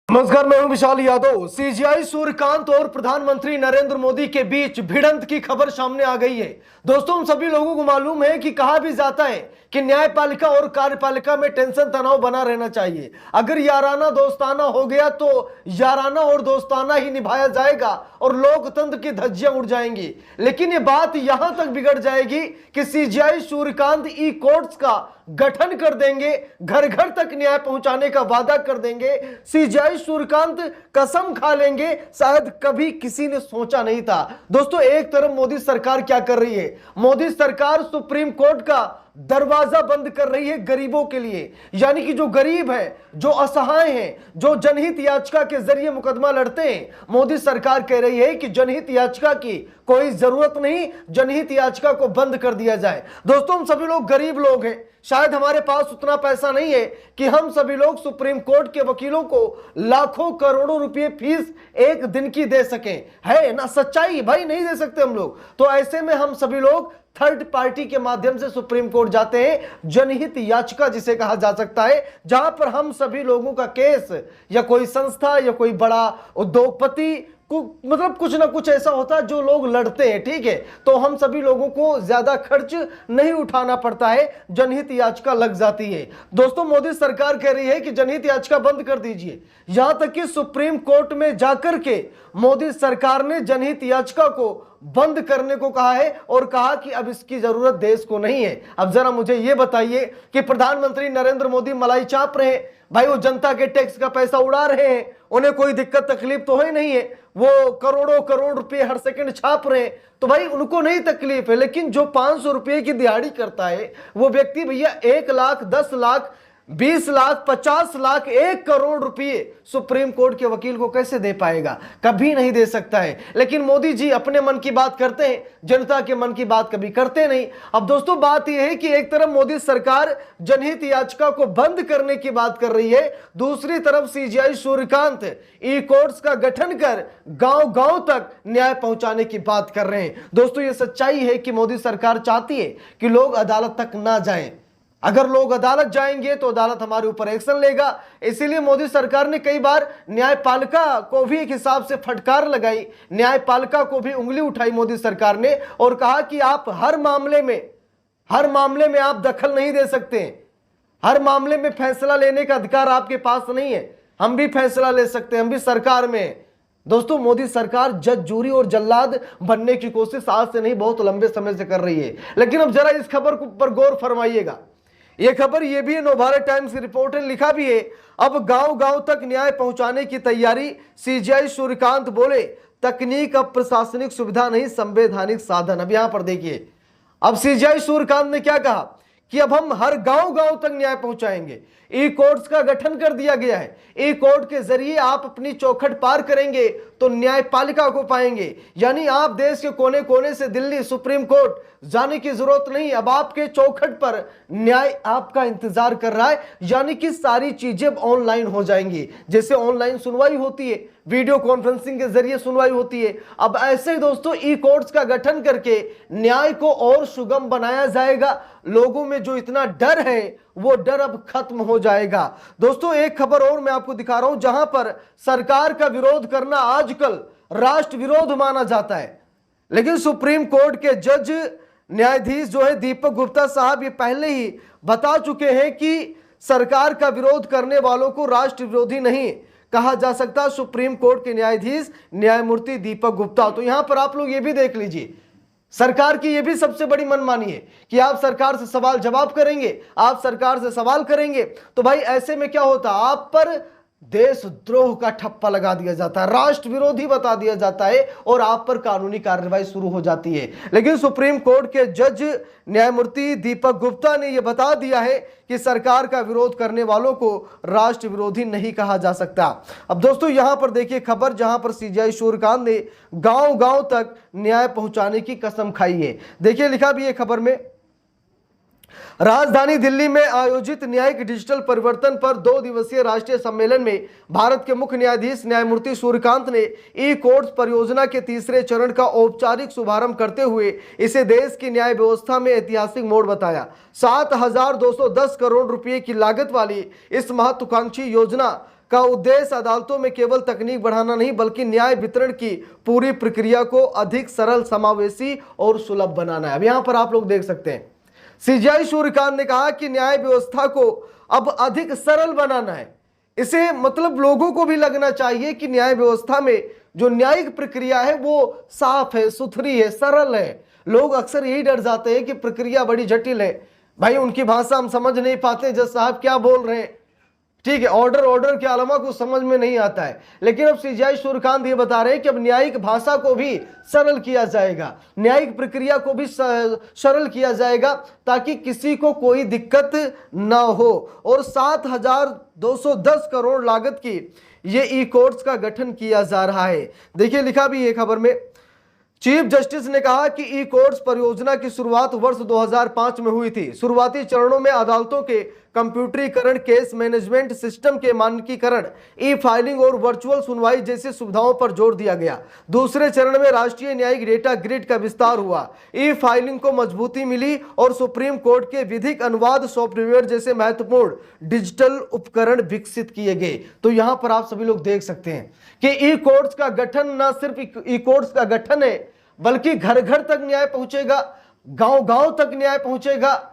नमस्कार, मैं हूं विशाल यादव। सीजीआई सूर्यकांत और प्रधानमंत्री नरेंद्र मोदी के बीच भिड़ंत की खबर सामने आ गई है। दोस्तों, हम सभी लोगों को मालूम है कि कहा भी जाता है कि न्यायपालिका और कार्यपालिका में टेंशन तनाव बना रहना चाहिए। अगर याराना दोस्ताना हो गया तो याराना और दोस्ताना ही निभाया जाएगा और लोकतंत्र की धज्जियां उड़ जाएंगी। लेकिन ये बात यहां तक बिगड़ जाएगी कि सीजीआई सूर्यकांत ई कोर्ट्स का गठन कर देंगे, घर घर तक न्याय पहुंचाने का वादा कर देंगे। सीजीआई सूर्यकांत कसम खा लेंगे, शायद कभी किसी ने सोचा नहीं था। दोस्तों, एक तरफ मोदी सरकार क्या कर रही है? मोदी सरकार सुप्रीम कोर्ट का दरवाजा बंद कर रही है गरीबों के लिए। यानी कि जो गरीब है, जो असहाय हैं, जो जनहित याचिका के जरिए मुकदमा लड़ते हैं, मोदी सरकार कह रही है कि जनहित याचिका की कोई जरूरत नहीं, जनहित याचिका को बंद कर दिया जाए। दोस्तों, हम सभी लोग गरीब लोग हैं, शायद हमारे पास उतना पैसा नहीं है कि हम सभी लोग सुप्रीम कोर्ट के वकीलों को लाखों करोड़ों रुपए फीस एक दिन की दे सकें। है ना सच्चाई? भाई नहीं दे सकते हम लोग। तो ऐसे में हम सभी लोग थर्ड पार्टी के माध्यम से सुप्रीम कोर्ट जाते हैं, जनहित याचिका जिसे कहा जा सकता है, जहां पर हम सभी लोगों का केस या कोई संस्था या कोई बड़ा उद्योगपति मतलब कुछ ना कुछ ऐसा होता है जो लोग लड़ते हैं। ठीक है, तो हम सभी लोगों को ज्यादा खर्च नहीं उठाना पड़ता है, जनहित याचिका लग जाती है। दोस्तों, मोदी सरकार कह रही है कि जनहित याचिका बंद कर दीजिए। यहां तक कि सुप्रीम कोर्ट में जाकर के मोदी सरकार ने जनहित याचिका को बंद करने को कहा है और कहा कि अब इसकी जरूरत देश को नहीं है। अब जरा मुझे यह बताइए कि प्रधानमंत्री नरेंद्र मोदी मलाई चाप रहे हैं, भाई वो जनता के टैक्स का पैसा उड़ा रहे हैं, उन्हें कोई दिक्कत तकलीफ तो है नहीं है, वो करोड़ों करोड़ रुपए हर सेकंड छाप रहे हैं, तो भाई उनको नहीं तकलीफ है। लेकिन जो 500 रुपए की दिहाड़ी करता है वो व्यक्ति भैया 1 लाख, 10 लाख, 20 लाख, 50 लाख, 1 करोड़ रुपए सुप्रीम कोर्ट के वकील को कैसे दे पाएगा? कभी नहीं दे सकता है। लेकिन मोदी जी अपने मन की बात करते हैं, जनता के मन की बात कभी करते नहीं। अब दोस्तों, बात यह है कि एक तरफ मोदी सरकार जनहित याचिका को बंद करने की बात कर रही है, दूसरी तरफ सीजीआई सूर्यकांत ई कोर्ट्स का गठन कर गांव गांव तक न्याय पहुंचाने की बात कर रहे हैं। दोस्तों, यह सच्चाई है कि मोदी सरकार चाहती है कि लोग अदालत तक ना जाएं। अगर लोग अदालत जाएंगे तो अदालत हमारे ऊपर एक्शन लेगा। इसीलिए मोदी सरकार ने कई बार न्यायपालिका को भी एक हिसाब से फटकार लगाई, न्यायपालिका को भी उंगली उठाई मोदी सरकार ने और कहा कि आप हर मामले में आप दखल नहीं दे सकते, हर मामले में फैसला लेने का अधिकार आपके पास नहीं है। हम भी फैसला ले सकते हैं, हम भी सरकार में हैं। दोस्तों, मोदी सरकार जज, जूरी और जल्लाद बनने की कोशिश आज से नहीं, बहुत लंबे समय से कर रही है। लेकिन अब जरा इस खबर पर गौर फरमाइएगा। यह खबर यह भी है, नवभारत टाइम्स की रिपोर्ट ने लिखा भी है, अब गांव गांव तक न्याय पहुंचाने की तैयारी। सीजीआई सूर्यकांत बोले, तकनीक अब प्रशासनिक सुविधा नहीं, संवैधानिक साधन। अब यहां पर देखिए, अब सीजीआई सूर्यकांत ने क्या कहा कि अब हम हर गांव गांव तक न्याय पहुंचाएंगे। ई कोर्ट्स का गठन कर दिया गया है। ई कोर्ट के जरिए आप अपनी चौखट पार करेंगे तो न्यायपालिका को पाएंगे। यानी आप देश के कोने कोने से दिल्ली सुप्रीम कोर्ट जाने की जरूरत नहीं, अब आपके चौखट पर न्याय आपका इंतजार कर रहा है। यानी कि सारी चीजें ऑनलाइन हो जाएंगी। जैसे ऑनलाइन सुनवाई होती है, वीडियो कॉन्फ्रेंसिंग के जरिए सुनवाई होती है, अब ऐसे ही दोस्तों ई कोर्ट्स का गठन करके न्याय को और सुगम बनाया जाएगा। लोगों में जो इतना डर है वो डर अब खत्म हो जाएगा। दोस्तों, एक खबर और मैं आपको दिखा रहा हूं, जहां पर सरकार का विरोध करना आजकल राष्ट्र विरोध माना जाता है। लेकिन सुप्रीम कोर्ट के जज न्यायाधीश जो है दीपक गुप्ता साहब, ये पहले ही बता चुके हैं कि सरकार का विरोध करने वालों को राष्ट्र विरोधी नहीं कहा जा सकता। सुप्रीम कोर्ट के न्यायाधीश न्यायमूर्ति दीपक गुप्ता। तो यहां पर आप लोग ये भी देख लीजिए, सरकार की यह भी सबसे बड़ी मनमानी है कि आप सरकार से सवाल जवाब करेंगे, आप सरकार से सवाल करेंगे तो भाई ऐसे में क्या होता, आप पर देशद्रोह का ठप्पा लगा दिया जाता है, राष्ट्र विरोधी बता दिया जाता है और आप पर कानूनी कार्रवाई शुरू हो जाती है। लेकिन सुप्रीम कोर्ट के जज न्यायमूर्ति दीपक गुप्ता ने यह बता दिया है कि सरकार का विरोध करने वालों को राष्ट्र विरोधी नहीं कहा जा सकता। अब दोस्तों, यहां पर देखिए खबर, जहां पर सीजीआई सूर्यकांत ने गांव गांव तक न्याय पहुंचाने की कसम खाई है। देखिए लिखा भी है खबर में, राजधानी दिल्ली में आयोजित न्यायिक डिजिटल परिवर्तन पर 2 दिवसीय राष्ट्रीय सम्मेलन में भारत के मुख्य न्यायाधीश न्यायमूर्ति सूर्यकांत ने ई कोर्ट्स परियोजना के तीसरे चरण का औपचारिक शुभारंभ करते हुए इसे देश की न्याय व्यवस्था में ऐतिहासिक मोड़ बताया। 7,210 करोड़ रुपए की लागत वाली इस महत्वाकांक्षी योजना का उद्देश्य अदालतों में केवल तकनीक बढ़ाना नहीं बल्कि न्याय वितरण की पूरी प्रक्रिया को अधिक सरल, समावेशी और सुलभ बनाना है। अब यहां पर आप लोग देख सकते हैं सीजेआई सूर्यकांत ने कहा कि न्याय व्यवस्था को अब अधिक सरल बनाना है। इसे मतलब लोगों को भी लगना चाहिए कि न्याय व्यवस्था में जो न्यायिक प्रक्रिया है वो साफ है, सुथरी है, सरल है। लोग अक्सर यही डर जाते हैं कि प्रक्रिया बड़ी जटिल है, भाई उनकी भाषा हम समझ नहीं पाते, जज साहब क्या बोल रहे हैं, ठीक है, ऑर्डर के अलावा कुछ समझ में नहीं आता है। लेकिन अब सीजेआई सूर्यकांत ये बता रहे हैं कि अब न्यायिक भाषा को भी सरल किया जाएगा, न्यायिक प्रक्रिया को भी सरल किया जाएगा ताकि किसी को कोई दिक्कत ना हो। और 7,210 करोड़ लागत की ये ई कोर्ट्स का गठन किया जा रहा है। देखिए लिखा भी है खबर में, चीफ जस्टिस ने कहा कि ई कोर्ट्स परियोजना की शुरुआत वर्ष 2005 में हुई थी। शुरुआती चरणों में अदालतों के कंप्यूटरीकरण, केस मैनेजमेंट सिस्टम के मानकीकरण, ई फाइलिंग और वर्चुअल सुनवाई जैसी सुविधाओं पर जोर दिया गया। दूसरे चरण में राष्ट्रीय न्यायिक डेटा ग्रिड का विस्तार हुआ, ई फाइलिंग को मजबूती मिली और सुप्रीम कोर्ट के विधिक अनुवाद सॉफ्टवेयर जैसे महत्वपूर्ण डिजिटल उपकरण विकसित किए गए। तो यहां पर आप सभी लोग देख सकते हैं कि ई कोर्ट्स का गठन न सिर्फ ई कोर्ट्स का गठन है बल्कि घर घर तक न्याय पहुंचेगा, गांव गांव तक न्याय पहुंचेगा।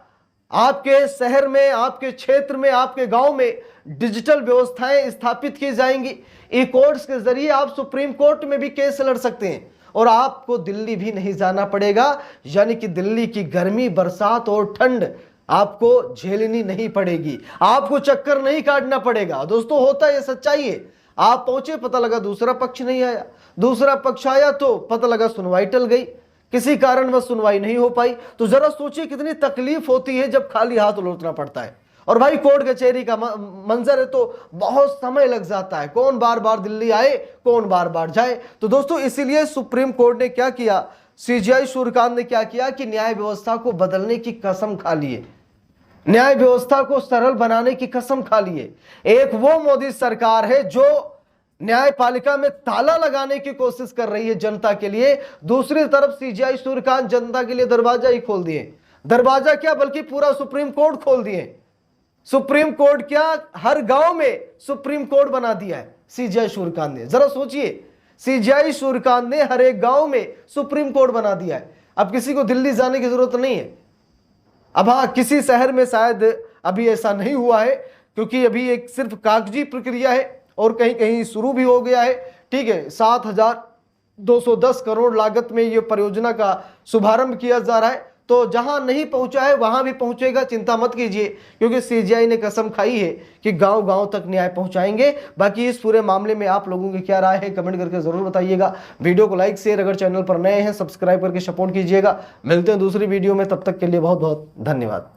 आपके शहर में, आपके क्षेत्र में, आपके गांव में डिजिटल व्यवस्थाएं स्थापित की जाएंगी। ई कोर्ट्स के जरिए आप सुप्रीम कोर्ट में भी केस लड़ सकते हैं और आपको दिल्ली भी नहीं जाना पड़ेगा, यानी कि दिल्ली की गर्मी, बरसात और ठंड आपको झेलनी नहीं पड़ेगी, आपको चक्कर नहीं काटना पड़ेगा। दोस्तों होता है, सच्चाई है। आप पहुंचे, पता लगा दूसरा पक्ष नहीं आया, दूसरा पक्ष आया तो पता लगा सुनवाई टल गई, किसी कारणवश सुनवाई नहीं हो पाई। तो जरा सोचिए कितनी तकलीफ होती है जब खाली हाथ लौटना पड़ता है। और भाई कोर्ट कचहरी का मंजर है तो बहुत समय लग जाता है, कौन बार बार दिल्ली आए, कौन बार बार जाए। तो दोस्तों इसीलिए सुप्रीम कोर्ट ने क्या किया, सीजेआई सूर्यकांत ने क्या किया कि न्याय व्यवस्था को बदलने की कसम खा लिए, न्याय व्यवस्था को सरल बनाने की कसम खा लिए। एक वो मोदी सरकार है जो न्यायपालिका में ताला लगाने की कोशिश कर रही है जनता के लिए, दूसरी तरफ सीजेआई सूर्यकांत जनता के लिए दरवाजा ही खोल दिए। दरवाजा क्या बल्कि पूरा सुप्रीम कोर्ट खोल दिए। सुप्रीम कोर्ट क्या, हर गांव में सुप्रीम कोर्ट बना दिया है सीजेआई सूर्यकांत ने। जरा सोचिए, सीजेआई सूर्यकांत ने हर एक गांव में सुप्रीम कोर्ट बना दिया है। अब किसी को दिल्ली जाने की जरूरत नहीं है। अब हाँ, किसी शहर में शायद अभी ऐसा नहीं हुआ है क्योंकि अभी एक सिर्फ कागजी प्रक्रिया है और कहीं कहीं शुरू भी हो गया है, ठीक है। 7,210 करोड़ लागत में यह परियोजना का शुभारंभ किया जा रहा है। तो जहां नहीं पहुंचा है वहां भी पहुंचेगा, चिंता मत कीजिए, क्योंकि सीजेआई ने कसम खाई है कि गांव गांव तक न्याय पहुंचाएंगे। बाकी इस पूरे मामले में आप लोगों की क्या राय है कमेंट करके जरूर बताइएगा। वीडियो को लाइक शेयर, अगर चैनल पर नए हैं सब्सक्राइब करके सपोर्ट कीजिएगा। मिलते हैं दूसरी वीडियो में, तब तक के लिए बहुत बहुत धन्यवाद।